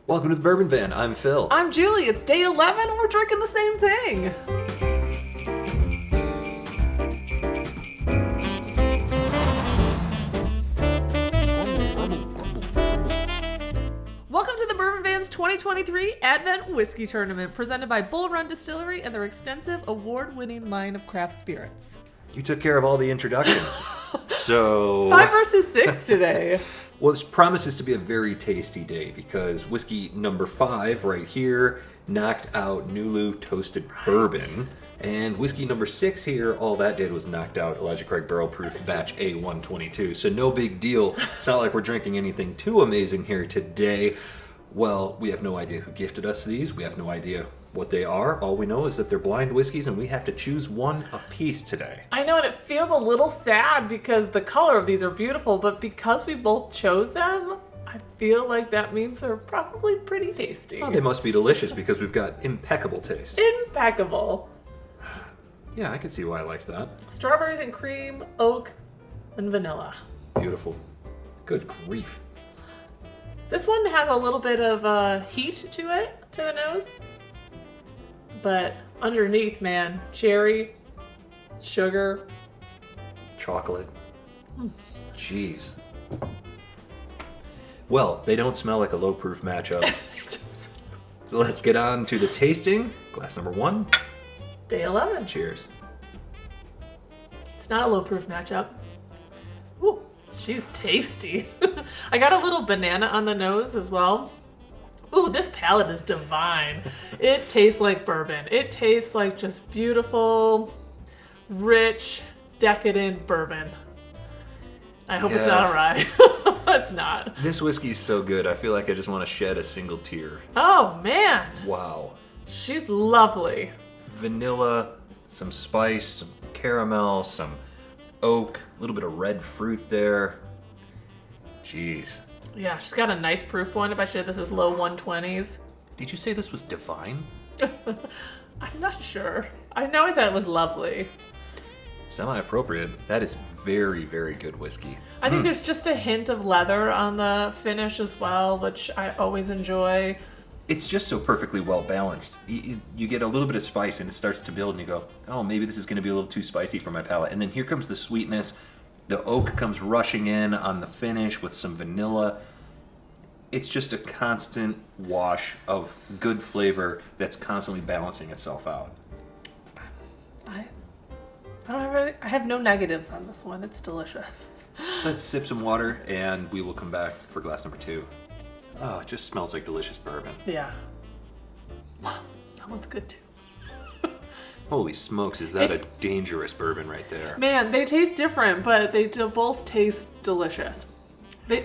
Welcome to the Bourbon Van. I'm Phil. I'm Julie. It's day 11 and we're drinking the same thing. Welcome to the Bourbon Van's 2023 Advent Whiskey Tournament, presented by Bull Run Distillery and their extensive award-winning line of craft spirits. You took care of all the introductions. So 5 versus 6 today. Well, this promises to be a very tasty day because whiskey number 5 right here knocked out Nulu Toasted Bourbon. And whiskey number 6 here, all that did was knocked out Elijah Craig Barrel Proof Batch A122. So no big deal. It's not like we're drinking anything too amazing here today. Well, we have no idea who gifted us these. We have no idea what they are. All we know is that they're blind whiskeys and we have to choose one apiece today. I know, and it feels a little sad because the color of these are beautiful, but because we both chose them, I feel like that means they're probably pretty tasty. Oh, they must be delicious because we've got impeccable taste. Impeccable. Yeah, I can see why I liked that. Strawberries and cream, oak, and vanilla. Beautiful. Good grief. This one has a little bit of heat to it, to the nose. But underneath, man, cherry, sugar. Chocolate. Jeez. Well, they don't smell like a low-proof matchup. So let's get on to the tasting. Glass number 1. Day 11. Cheers. It's not a low-proof matchup. Ooh, she's tasty. I got a little banana on the nose as well. Ooh, this palate is divine. It tastes like bourbon. It tastes like just beautiful, rich, decadent bourbon. I hope it's not rye. It's not. This whiskey's so good. I feel like I just want to shed a single tear. Oh, man. Wow. She's lovely. Vanilla, some spice, some caramel, some oak, a little bit of red fruit there. Jeez. Yeah, she's got a nice proof point. I bet you this is low 120s. Did you say this was divine? I'm not sure. I know I said it was lovely. Semi-appropriate. That is very, very good whiskey. I think there's just a hint of leather on the finish as well, which I always enjoy. It's just so perfectly well balanced. You get a little bit of spice and it starts to build and you go, oh, maybe this is going to be a little too spicy for my palate. And then here comes the sweetness. The oak comes rushing in on the finish with some vanilla. It's just a constant wash of good flavor that's constantly balancing itself out. I have no negatives on this one. It's delicious. Let's sip some water and we will come back for glass number 2. Oh, it just smells like delicious bourbon. Yeah. Wow, that one's good too. Holy smokes, is that a dangerous bourbon right there? Man, they taste different, but they both taste delicious. They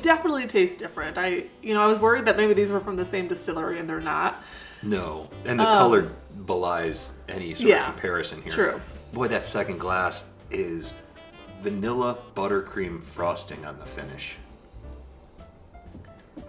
definitely taste different. I was worried that maybe these were from the same distillery and they're not. No, and the color belies any sort of comparison here. True. Boy, that second glass is vanilla buttercream frosting on the finish.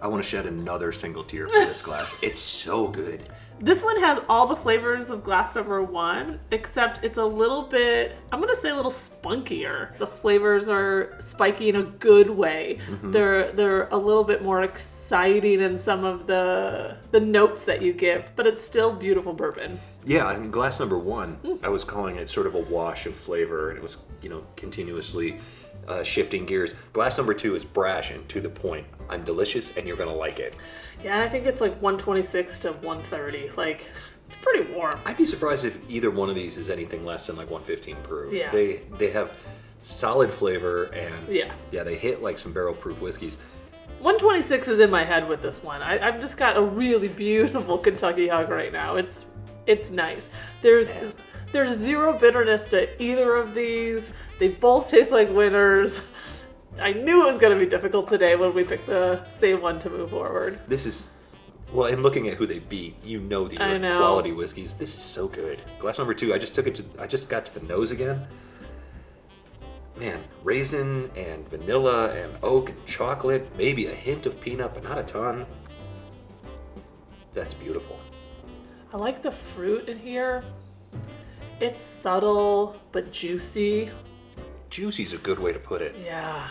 I want to shed another single tear for this glass. It's so good. This one has all the flavors of glass number 1, except it's a little bit, I'm going to say a little spunkier. The flavors are spiky in a good way. Mm-hmm. They're a little bit more exciting in some of the notes that you give, but it's still beautiful bourbon. Yeah, I mean, glass number 1, I was calling it sort of a wash of flavor, and it was, continuously shifting gears. Glass number 2 is brash and to the point. I'm delicious, and you're going to like it. Yeah, I think it's like 126 to 130. Like, it's pretty warm. I'd be surprised if either one of these is anything less than like 115 proof. Yeah. They have solid flavor and they hit like some barrel proof whiskeys. 126 is in my head with this one. I've just got a really beautiful Kentucky hug right now. It's nice. There's zero bitterness to either of these. They both taste like winners. I knew it was going to be difficult today when we picked the same one to move forward. This is, well, and looking at who they beat, these are quality whiskeys. This is so good. Glass number 2, I just got to the nose again. Man, raisin and vanilla and oak and chocolate, maybe a hint of peanut, but not a ton. That's beautiful. I like the fruit in here. It's subtle but juicy. Juicy is a good way to put it. Yeah.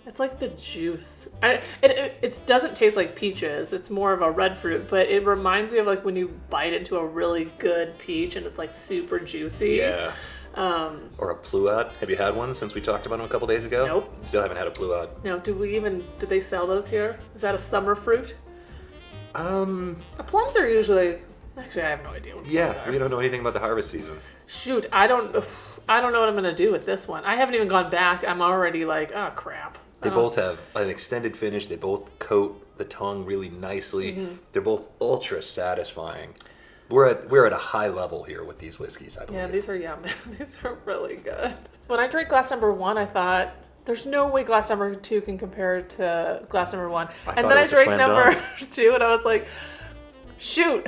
It's like the juice. It doesn't taste like peaches. It's more of a red fruit, but it reminds me of like when you bite into a really good peach and it's like super juicy. Yeah. Or a pluot. Have you had one since we talked about them a couple days ago? Nope. Still haven't had a pluot. No, do they sell those here? Is that a summer fruit? Plums are usually... Actually, I have no idea what plums are. We don't know anything about the harvest season. Shoot, I don't know what I'm going to do with this one. I haven't even gone back. I'm already like, oh, crap. They both have an extended finish. They both coat the tongue really nicely. Mm-hmm. They're both ultra satisfying. We're at a high level here with these whiskeys, I believe. Yeah, these are yummy. These are really good. When I drank glass number 1, I thought, there's no way glass number 2 can compare to glass number 1. And then I drank number 2, and I was like, shoot,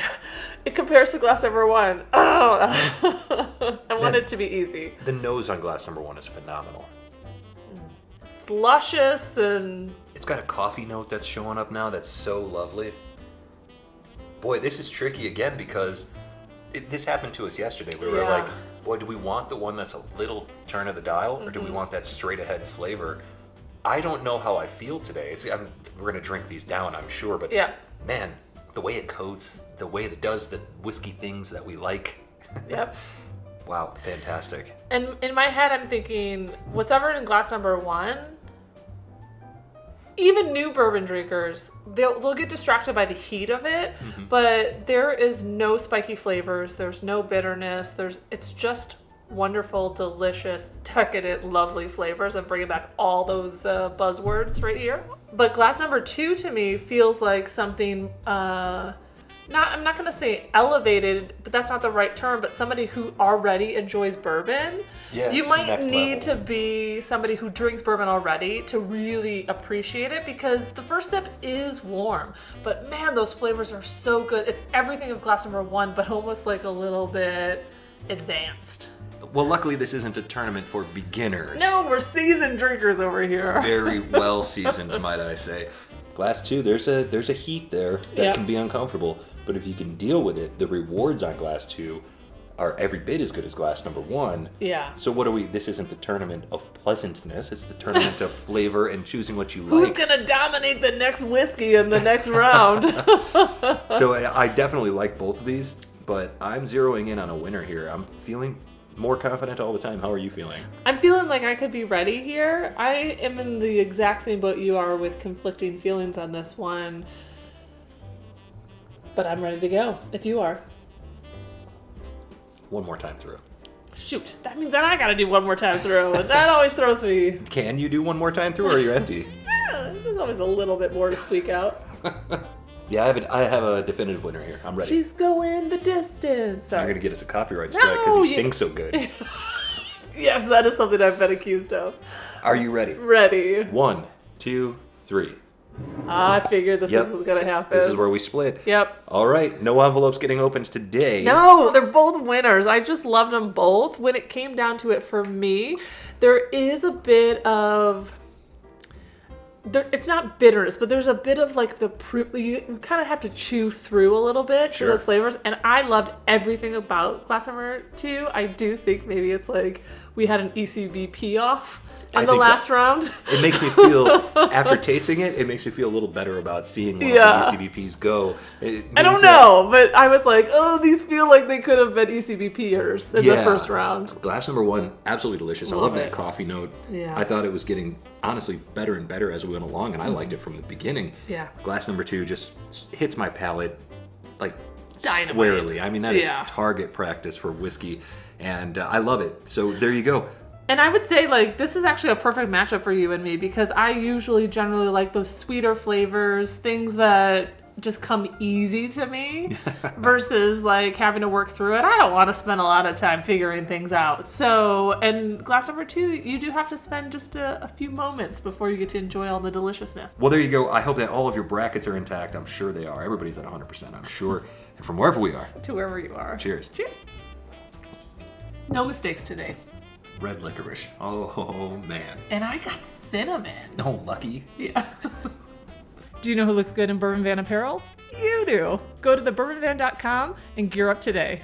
it compares to glass number 1. Oh, I want it to be easy. The nose on glass number 1 is phenomenal. It's luscious and... It's got a coffee note that's showing up now that's so lovely. Boy, this is tricky again because this happened to us yesterday. We were like, boy, do we want the one that's a little turn of the dial or do we want that straight ahead flavor? I don't know how I feel today. We're going to drink these down, I'm sure, but man, the way it coats, the way it does the whiskey things that we like. Yep. Wow, fantastic. And in my head, I'm thinking, what's ever in glass number 1, even new bourbon drinkers, they'll get distracted by the heat of it, but there is no spiky flavors, there's no bitterness, it's just wonderful, delicious, decadent, lovely flavors. I'm bringing back all those buzzwords right here. But glass number 2 to me feels like something, I'm not going to say elevated, but that's not the right term, but somebody who already enjoys bourbon. Yes, you might need level. to be somebody who drinks bourbon already to really appreciate it because the first sip is warm. But man, those flavors are so good. It's everything of glass number 1, but almost like a little bit advanced. Well, luckily this isn't a tournament for beginners. No, we're seasoned drinkers over here. Very well seasoned, might I say. Glass 2, there's a heat there that can be uncomfortable, but if you can deal with it, the rewards on glass 2 are every bit as good as glass number 1. Yeah. So this isn't the tournament of pleasantness, it's the tournament of flavor and choosing what you Who's like. gonna dominate the next whiskey in the next round? So I definitely like both of these, but I'm zeroing in on a winner here. I'm feeling more confident all the time. How are you feeling? I'm feeling like I could be ready here. I am in the exact same boat you are with conflicting feelings on this one. But I'm ready to go, if you are. One more time through. Shoot, that means that I gotta do one more time through. And that always throws me. Can you do one more time through or are you empty? There's always a little bit more to squeak out. Yeah, I have a definitive winner here. I'm ready. She's going the distance. Sorry. You're going to get us a copyright strike because you sing so good. Yes, that is something I've been accused of. Are you ready? Ready. 1, 2, 3. I figured this was going to happen. This is where we split. Yep. All right. No envelopes getting opened today. No, they're both winners. I just loved them both. When it came down to it for me, there is a bit of... it's not bitterness, but there's a bit of like you kind of have to chew through a little bit to those flavors. And I loved everything about glass number 2. I do think maybe it's like we had an ECBP off in the last round. It makes me feel, after tasting it, it makes me feel a little better about seeing where the ECBPs go. I don't know, but I was like, oh, these feel like they could have been ECBPers in the first round. Glass number 1, absolutely delicious. I love that coffee note. Yeah. I thought it was getting, honestly, better and better as we went along, and I liked it from the beginning. Yeah. Glass number 2 just hits my palate like Dynamite. squarely. I mean, that is target practice for whiskey, and I love it. So there you go. And I would say, like, this is actually a perfect matchup for you and me because I usually generally like those sweeter flavors, things that just come easy to me versus, like, having to work through it. I don't want to spend a lot of time figuring things out. So, and glass number 2, you do have to spend just a few moments before you get to enjoy all the deliciousness. Well, there you go. I hope that all of your brackets are intact. I'm sure they are. Everybody's at 100%, I'm sure. And from wherever we are. To wherever you are. Cheers. Cheers. No mistakes today. Red licorice. Oh, man. And I got cinnamon. Oh, lucky. Yeah. Do you know who looks good in Bourbon Van apparel? You do. Go to thebourbonvan.com and gear up today.